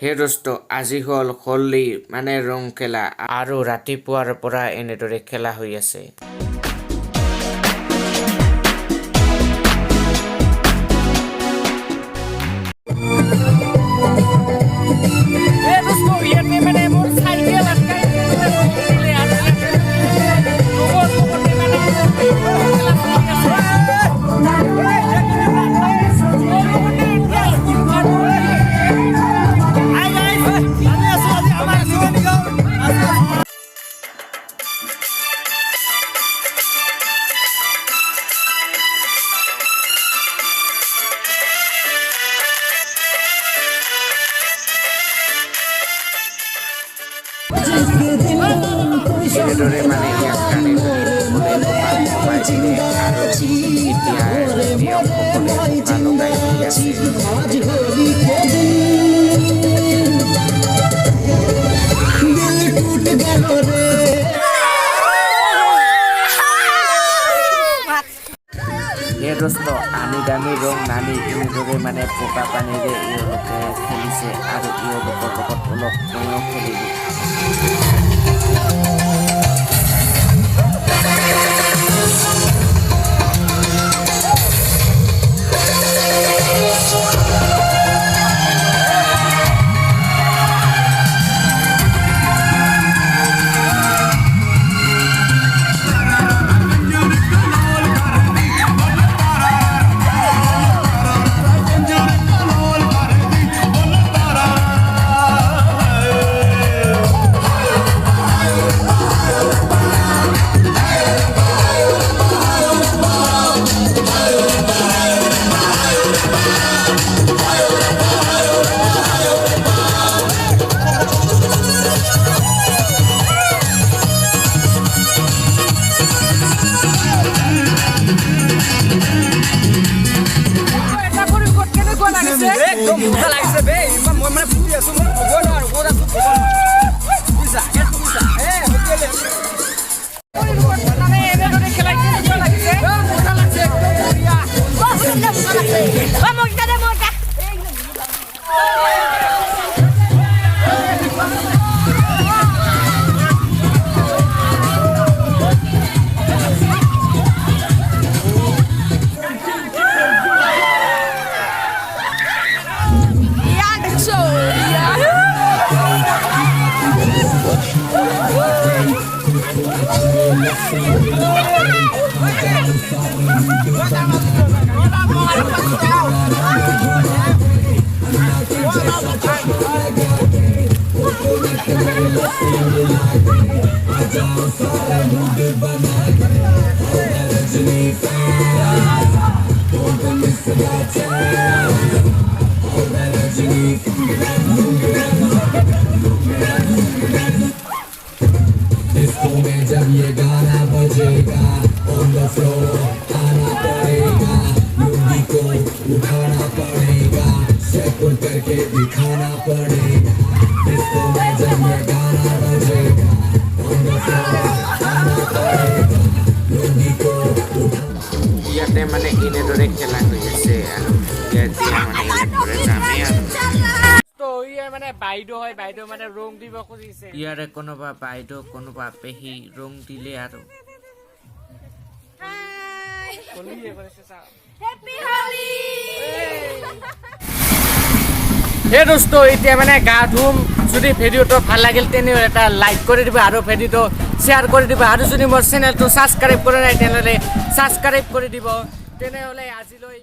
হে দোস্ত আজি হ'ল হোলী মানে ৰং খেলা আৰু ৰাতিপুৱাৰ পৰা এনেদৰে খেলা হৈ আছে। এনেদৰে মানে ইয়াক টানি ধৰি সকলোৱে বোকা লগাই দিলে আৰু এতিয়া সকলোৱে বোকা লগাই দি আছে। হে দোস্ত আনি দামী ৰং নানি এনেদৰে মানে বোকা পানীৰে এওঁলোকে খেলিছে আৰু এওঁলোকৰ লগত অলপ ময়ো খেলিলোঁ। একদম মজা লাগিছে বে মই মানে ফুটি আছো মই ক'ব নোৱাৰো ক'ত আছো ক'ব নোৱাৰো বুজিছা বুজিছা হোটেলে মানে এনেদৰে খেলাইছে মজা লাগিছে মজা লাগিছে একদম বঢ়িয়া মজা লাগিছে মজা দে মজা जब ये गाना बजेगा ऑन द फ्लोर आना पड़ेगा लुंगी को उठाना पड़ेगा स्टेप करके दिखाना पड़ेगा डिस्को में जब ये गाना बजेगा ऑन द फ्लोर आना पड़ेगा लुंगी को ইয়াতে মানে এনেদৰে খেলা হৈ আছে আৰু ইয়াতে মানে এনেদৰে নামে আৰু মানে বাইদেউ হয় বাইদেউ মানে ৰং দিব খুজিছে ইয়াৰে কোনোবা বাইদেউ কোনোবা পেহী ৰং দিলে আৰু হে দোস্ত এতিয়া মানে গা ধুম যদি ভিডিঅ'টো ভাল লাগিল তেনেহ'লে এটা লাইক কৰি দিব আৰু ভিডিঅ'টো শ্বেয়াৰ কৰি দিব আৰু যদি মোৰ চেনেলটো ছাবস্ক্ৰাইব কৰা নাই তেনেহ'লে ছাবস্ক্ৰাইব কৰি দিব তেনেহ'লে আজিলৈ